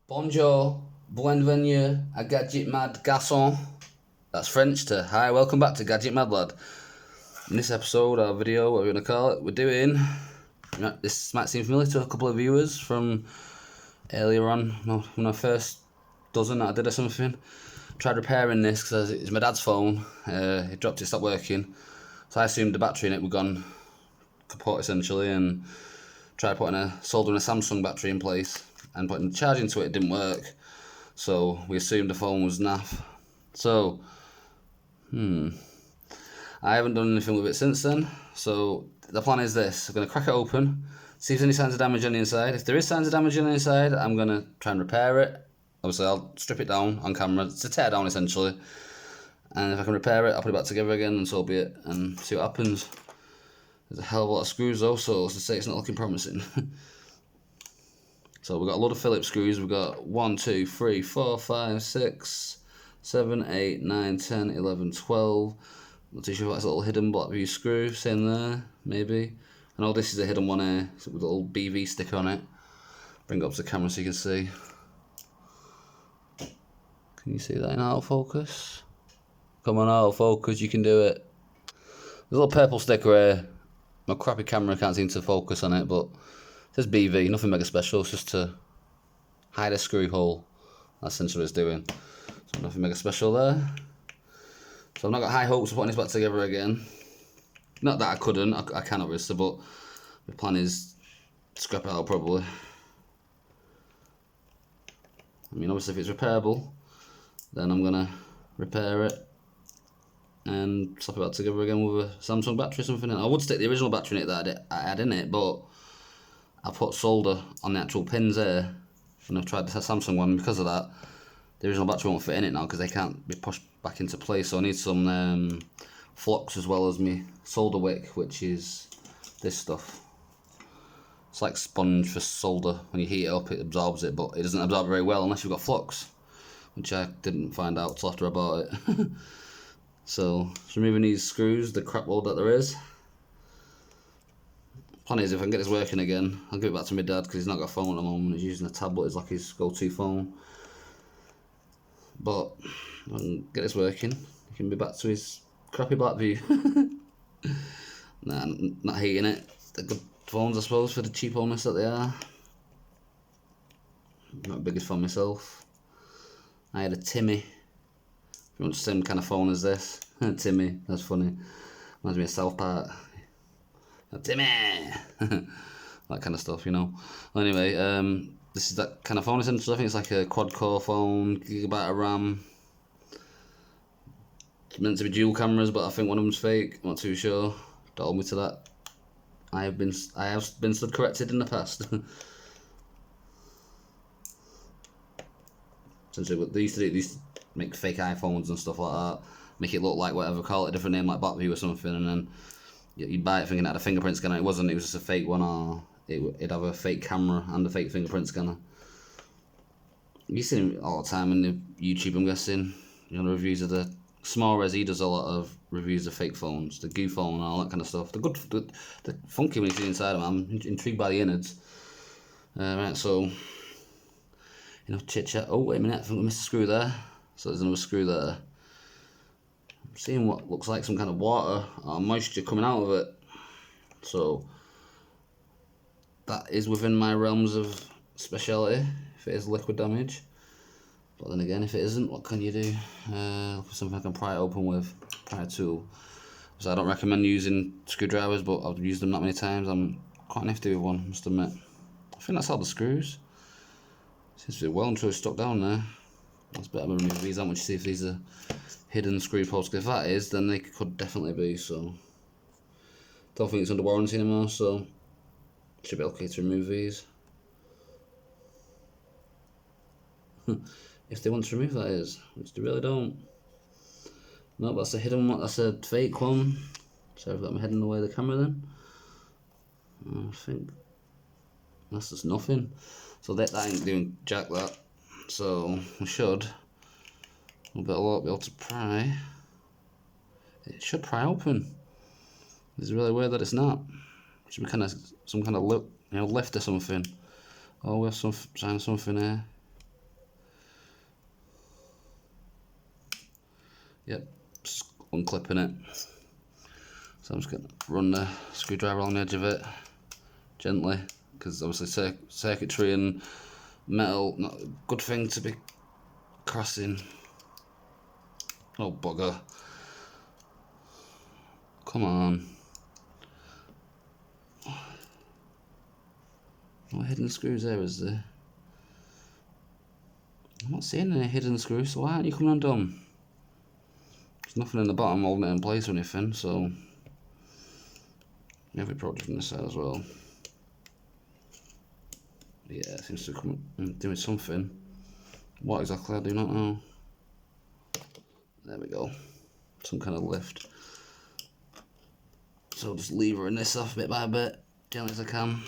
Bonjour, bienvenue à Gadget Mad Garçon. That's French to hi, welcome back to Gadget Mad Lad. In this episode, or video, whatever you want to call it, we're doing, this might seem familiar to a couple of viewers from earlier on, when I first dozen that I did or something. Tried repairing this because it's my dad's phone, it dropped, it stopped working, so I assumed the battery in it were gone kaput essentially, and tried soldering a Samsung battery in place and putting the charge into it. It didn't work, so we assumed the phone was naff. So I haven't done anything with it since then, so the plan is this: I'm going to crack it open, see if there's any signs of damage on the inside. If there is signs of damage on the inside, I'm going to try and repair it. Obviously I'll strip it down on camera. It's a tear down essentially, and if I can repair it, I'll put it back together again, and so be it, and see what happens. There's a hell of a lot of screws though, so let's just say it's not looking promising. So we've got a lot of Phillips screws. We've got 1, 2, 3, 4, 5, 6, 7, 8, 9, 10, 11, 12. Not too sure what that's a little hidden blackveiw screw saying there, maybe. I know this is a hidden one here, with a little BV sticker on it. Bring it up to the camera so you can see. Can you see that in autofocus? Come on, autofocus, you can do it. There's a little purple sticker here. My crappy camera can't seem to focus on it, but it says BV, nothing mega special, it's just to hide a screw hole. That's essentially what it's doing. So nothing mega special there. So I've not got high hopes of putting this back together again. Not that I couldn't, I can obviously, but the plan is to scrap it out probably. I mean, obviously if it's repairable, then I'm gonna repair it and slap it back together again with a Samsung battery or something. And I would stick the original battery in it that I had in it, but I put solder on the actual pins there, and I've tried the Samsung one. Because of that, the original battery won't fit in it now because they can't be pushed back into place. So I need some flux as well as my solder wick, which is this stuff. It's like sponge for solder. When you heat it up, it absorbs it, but it doesn't absorb very well unless you've got flux, which I didn't find out till after I bought it. So removing these screws, the crap load that there is. Plan is, if I can get this working again, I'll give it back to my dad because he's not got a phone at the moment. He's using a tablet, it's like his go-to phone. But if I can get this working, he can be back to his crappy blackveiw. Nah, not hating it. They're good phones, I suppose, for the cheaponess that they are. Not the biggest fan myself. I had a Timmy. Pretty much the same kind of phone as this. Timmy, that's funny. Reminds me of South Park. Timmy! That kind of stuff, you know. Well, anyway, this is that kind of phone essentially. I think it's like a quad-core phone, gigabyte of RAM. It's meant to be dual cameras, but I think one of them's fake. I'm not too sure. Don't hold me to that. I have been stood corrected in the past. Essentially, what they used to do, they used to make fake iPhones and stuff like that, make it look like whatever, call it a different name like blackveiw or something, and then you'd buy it thinking it had a fingerprint scanner. It wasn't, it was just a fake one, or it'd have a fake camera and a fake fingerprint scanner. You see them all the time on the YouTube, I'm guessing. You know, the reviews of the small res, he does a lot of reviews of fake phones, the goo phone and all that kind of stuff. They're good, they're funky when you see inside them. I'm intrigued by the innards. Right, so, you know, chit chat. Oh, wait a minute, I think we missed a screw there. So there's another screw there. I'm seeing what looks like some kind of water or moisture coming out of it. So that is within my realms of speciality, if it is liquid damage. But then again, if it isn't, what can you do? Look for something I can pry it open with, pry a tool. So I don't recommend using screwdrivers, but I've used them that many times. I'm quite nifty with one, must admit. I think that's all the screws. Seems to be well and truly stuck down there. That's better than remove these. I want you to see if these are hidden screw posts. If that is, then they could definitely be. So don't think it's under warranty anymore, so should be okay to remove these. If they want to remove, that is, which they really don't. No, that's a hidden one. That's a fake one. So I've got my head in the way of the camera then. I think that's just nothing. So that ain't doing jack that. So we should. We'll be able to pry. It should pry open. It's really weird that it's not. It should be some kind of lift or something. Oh, we have some sign of something here. Yep, just unclipping it. So I'm just going to run the screwdriver along the edge of it gently, because obviously circuitry and metal, not a good thing to be crossing. Oh bugger. Come on. What hidden screws there is there? I'm not seeing any hidden screws, so why aren't you coming undone? There's nothing in the bottom holding it in place or anything, so maybe probably from this side as well. Yeah, it seems to come doing something. What exactly, I do not know. There we go. Some kind of lift. So just levering this off bit by bit, gently as I can.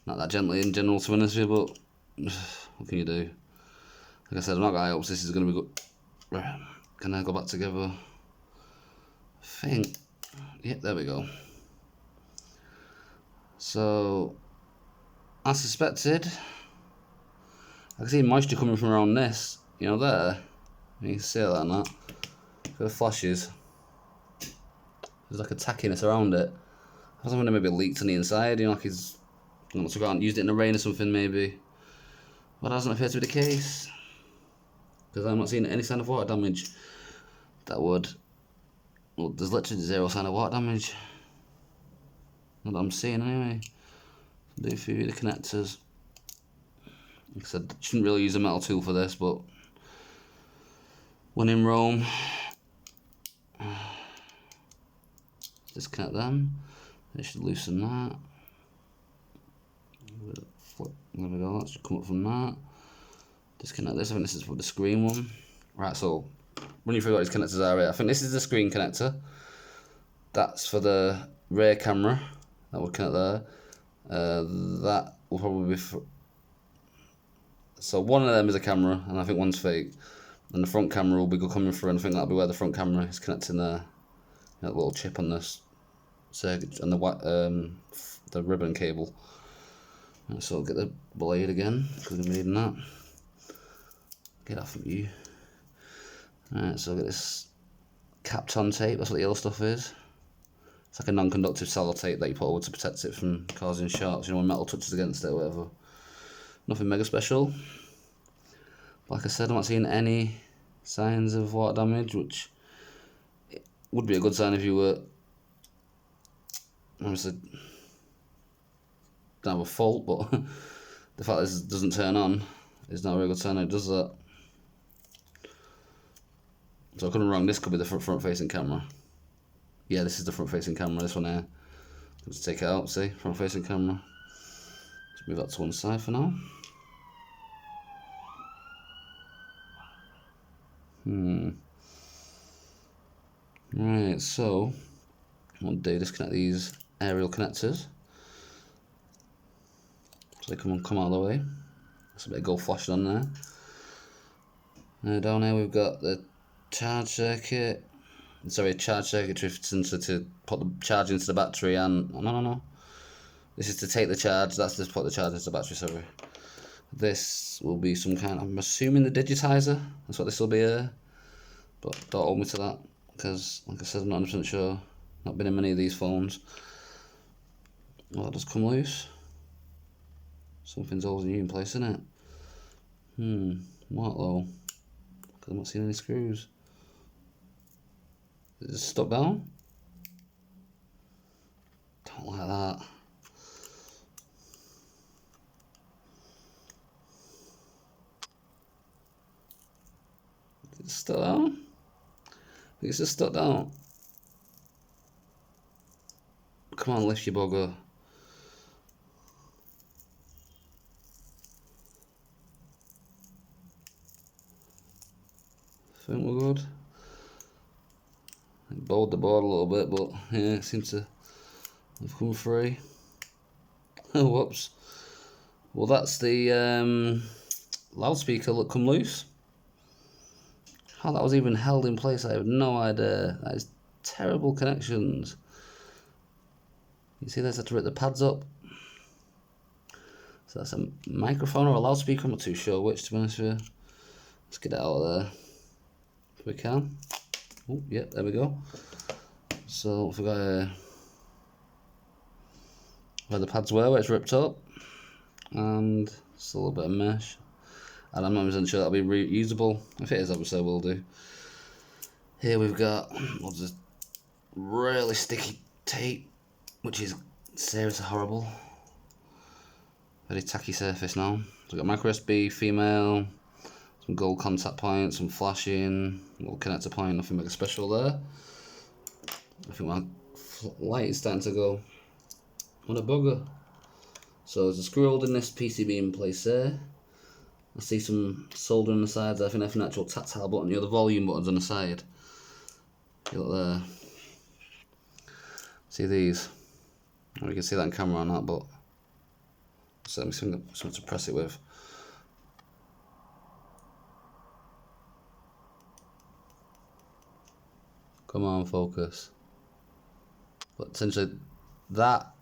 Not that gently in general, to be honest with you, but what can you do? Like I said, I'm not got high hopes this is going to be good. Can I go back together? I think. Yep, there we go. So, as suspected, I can see moisture coming from around this, you know, there. You can see that and that. For the flashes. There's like a tackiness around it. I was wondering maybe it leaked on the inside, you know, like he's must have gone and used it in the rain or something maybe. But that doesn't appear to be the case. Because I'm not seeing any sign of water damage. That would... Well, there's literally zero sign of water damage. Not that I'm seeing anyway. Do a few of the connectors. Like I said, shouldn't really use a metal tool for this, but when in Rome, disconnect them. It should loosen that. There we go, that should come up from that. Disconnect this, I think this is for the screen one. Right, so run you through what these connectors are here. I think this is the screen connector. That's for the rear camera. That would connect there. That will probably be for... So one of them is a camera, and I think one's fake. And the front camera will be coming through, and I think that'll be where the front camera is connecting there. That little chip on this circuit and the ribbon cable. Right, so I'll get the blade again, because we're needing that. Get off of you. Alright, so I'll get this capped on tape, that's what the yellow stuff is. It's like a non-conductive sellotape that you put over to protect it from causing shocks, you know, when metal touches against it or whatever. Nothing mega special. Like I said, I'm not seeing any signs of water damage, which would be a good sign if you were obviously don't have a fault, but the fact that this doesn't turn on is not a very good sign that it does that. So I couldn't be wrong, this could be the front facing camera. Yeah, this is the front facing camera, this one here. Let's take it out, see, front facing camera. Let's move that to one side for now. Right, so what I'll do, disconnect these aerial connectors. So they come out of the way. There's a bit of gold flashing on there. Now down here we've got the charge circuit. Sorry, charge circuitry to put the charge into the battery, and no. This is to take the charge, that's just put the charge into the battery, sorry. This will be some kind, I'm assuming the digitizer, that's what this will be here. But don't hold me to that, because like I said, I'm not 100% sure. Not been in many of these phones. Well, that does come loose. Something's holding you in place, isn't it? What though? Because I'm not seeing any screws. Is it just stuck down? Don't like that. Is it stuck down? I think it's just stuck down. Come on, lift your bugger. I think we're good. I bowled the board a little bit, but yeah, it seems to have come free. Oh, whoops. Well, that's the loudspeaker that come loose. How that was even held in place, I have no idea. That is terrible connections. You see there's had to rip the pads up. So that's a microphone or a loudspeaker, I'm not too sure which, to be honest with you. Let's get it out of there. if we can. Oh, yep, there we go. So if we got where the pads were, where it's ripped up, and just a little bit of mesh. And I'm not even sure that'll be reusable. If it is, obviously I will do. Here we've got what's this really sticky tape, which is seriously horrible. Very tacky surface now. So we've got micro USB, female, some gold contact points, some flashing, little connector point, nothing mega special there. I think my light is starting to go on a bugger. So there's a screw holding this PCB in place there. I see some solder on the sides. I think that's an actual tactile button. The other volume buttons on the side. You look there. See these? Well, you can see that on camera or not, but so let me see something to press it with. Come on, focus. But essentially, that,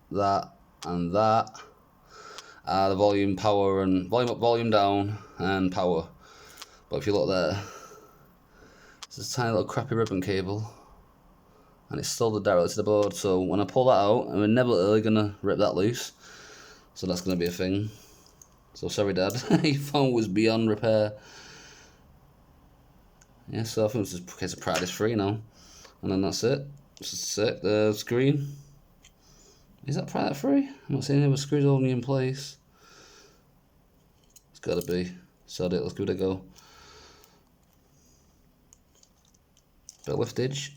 and that are the volume, power, and volume up, volume down, and power. But if you look there, it's this tiny little crappy ribbon cable, and it's soldered directly to the board. So when I pull that out, I'm inevitably gonna rip that loose. So that's gonna be a thing. So sorry, Dad, your phone was beyond repair. Yeah, so I think it's just a case of practice free now, and then that's it. Just set the screen. Is that practice free? I'm not seeing any other screws holding you in place. It's gotta be. Sod it, let's give it a go. Bit of liftage.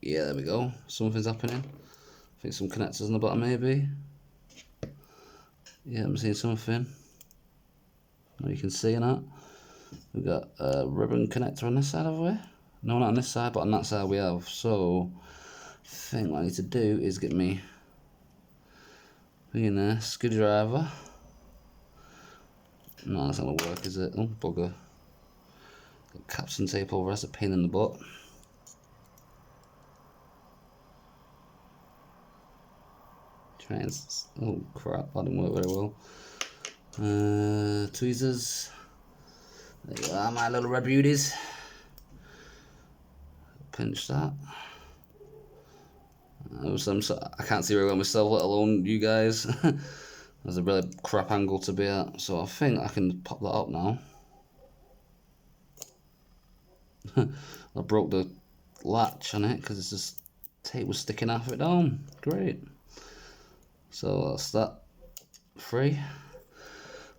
Yeah, there we go. Something's happening. I think some connectors on the bottom maybe. Yeah, I'm seeing something. You can see that. We've got a ribbon connector on this side, have we? No, not on this side, but on that side we have. So, I think what I need to do is get me in there, screwdriver. No, that's not gonna work, is it? Oh, bugger. Got caps and tape over, that's a pain in the butt. Try and, oh crap, that didn't work very well. Tweezers. There you are, my little red beauties. Pinch that. I can't see very well myself, let alone you guys. There's a really crap angle to be at, so I think I can pop that up now. I broke the latch on it because it's just tape was sticking half of it down. Great. So that's that free.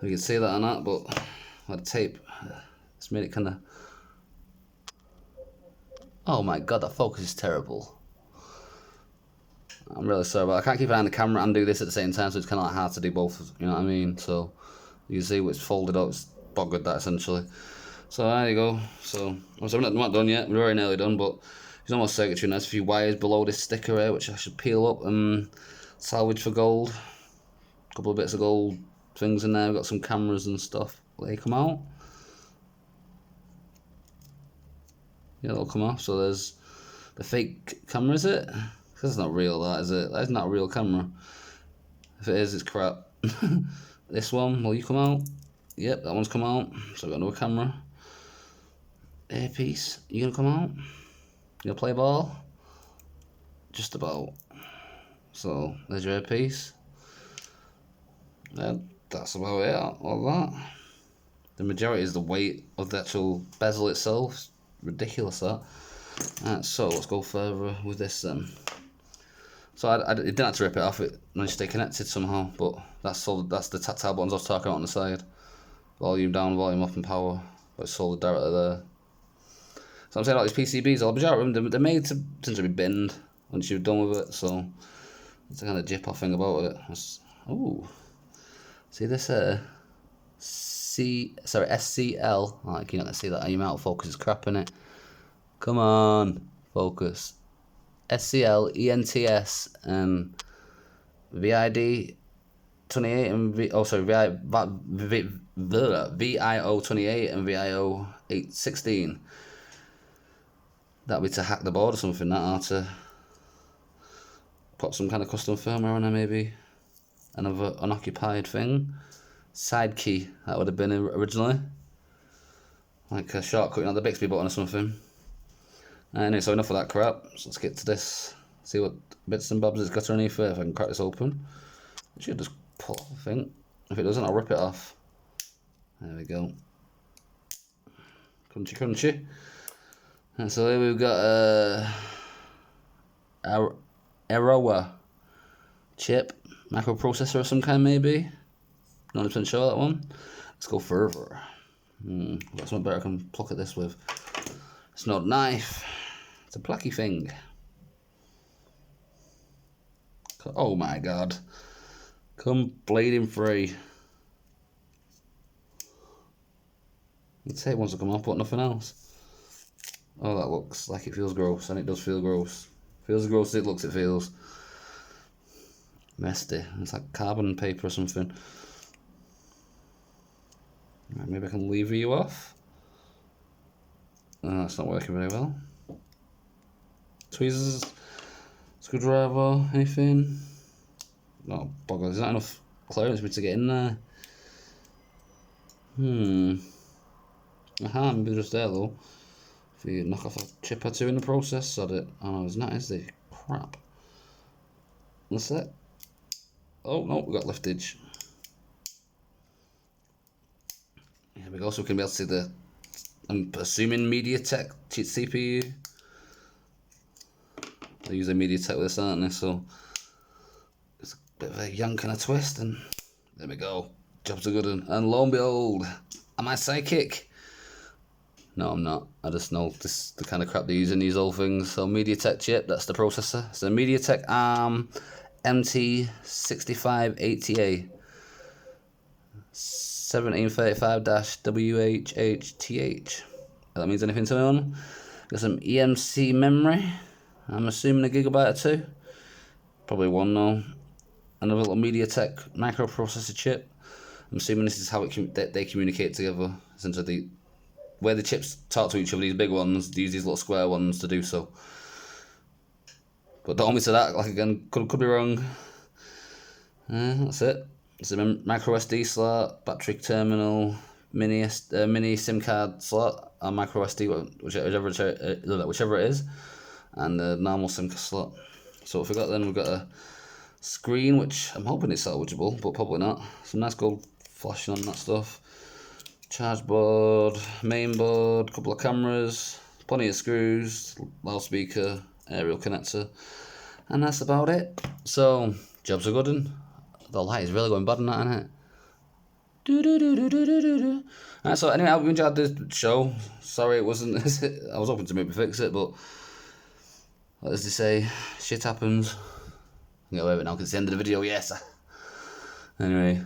You can see that on that, but the tape, it's made it kind of. Oh my god, that focus is terrible. I'm really sorry, but I can't keep an eye on the camera and do this at the same time, so it's kind of like hard to do both, you know what I mean? So you can see it's folded up, it's buggered that essentially. So there you go. So obviously we're not done yet, we're very nearly done, but it's almost circuitry. There's a few wires below this sticker here, which I should peel up and salvage for gold. A couple of bits of gold things in there, we've got some cameras and stuff. They come out. Yeah, they'll come off. So there's the fake camera, is it? That's not real, that is it? That is not a real camera. If it is, it's crap. This one, will you come out? Yep, that one's come out. So I've got another camera. Earpiece, you gonna come out? You gonna play ball? Just about. So there's your earpiece. That's about it, all that. The majority is the weight of the actual bezel itself. It's ridiculous that. Alright, so let's go further with this then. So I didn't have to rip it off, it managed to stay connected somehow, but that's the tactile buttons I was talking about on the side. Volume down, volume up and power, but it's soldered directly there. So I'm saying about these PCBs, the majority of them, they're made to essentially be binned once you're done with it, so it's a kind of jip off thing about it. Oh, see this here? SCL, like you're not going to see that, your out of focus is crap in it. Come on, focus. SCL, ENTS, and VID 28 and VIO 28 and VIO 816. That'll be to hack the board or something, that, or to put some kind of custom firmware on there maybe. Another unoccupied thing. Side key, that would have been originally. like a shortcut on the Bixby button or something. Anyway, so enough of that crap. So let's get to this. See what bits and bobs it's got underneath it. If I can crack this open, it should just pull, I think. If it doesn't, I'll rip it off. There we go. Crunchy, crunchy. And so here we've got Aroa chip, microprocessor of some kind maybe. Not 100% sure that one. Let's go further. Got something better I can pluck at this with. It's not a knife. It's a plucky thing. Oh my god. Come bleeding free. You'd say it wants to come off, but nothing else. Oh, that looks like it feels gross, and it does feel gross. Feels as gross as it looks, it feels. Messy. It's like carbon paper or something. Right, maybe I can lever you off. Oh, that's not working very well. Tweezers, screwdriver, anything? Oh, bugger, there's not enough clearance for me to get in there. Aha, maybe just there though. If you knock off a chip or two in the process, sod it. Oh no, it's not, is it? Crap. What's that? Oh no, we got liftage. Here we go, so we can be able to see the, I'm assuming MediaTek CPU. They use a MediaTek with this, aren't they? So it's a bit of a yank and a twist, and there we go. Job's a good one. And lo and behold, am I psychic? No, I'm not. I just know this the kind of crap they use in these old things. So MediaTek chip, that's the processor. It's a MediaTek ARM MT6580A 1735-WHHTH. If that means anything to anyone. Got some EMC memory. I'm assuming a gigabyte or two. Probably one though. Another little MediaTek microprocessor chip. I'm assuming this is how they communicate together. Essentially, where the chips talk to each other, these big ones, they use these little square ones to do so. But don't hold me to that, like again, could be wrong. That's it. It's a micro SD slot, battery terminal, mini SIM card slot, or micro SD, whichever it is, and a normal SIM card slot. So what we got then, we've got a screen, which I'm hoping it's salvageable, but probably not. Some nice gold flashing on that stuff. Charge board, main board, couple of cameras, plenty of screws, loudspeaker, aerial connector, and that's about it. So, job's a good one. The light is really going bad on that, isn't it? Alright, so anyway, I hope you enjoyed the show. Sorry it wasn't, I was hoping to maybe fix it, but as they say, shit happens. I'm get away with it now because it's the end of the video, yes. Anyway,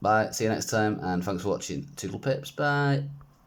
bye, see you next time, and thanks for watching. Toodle pips, bye.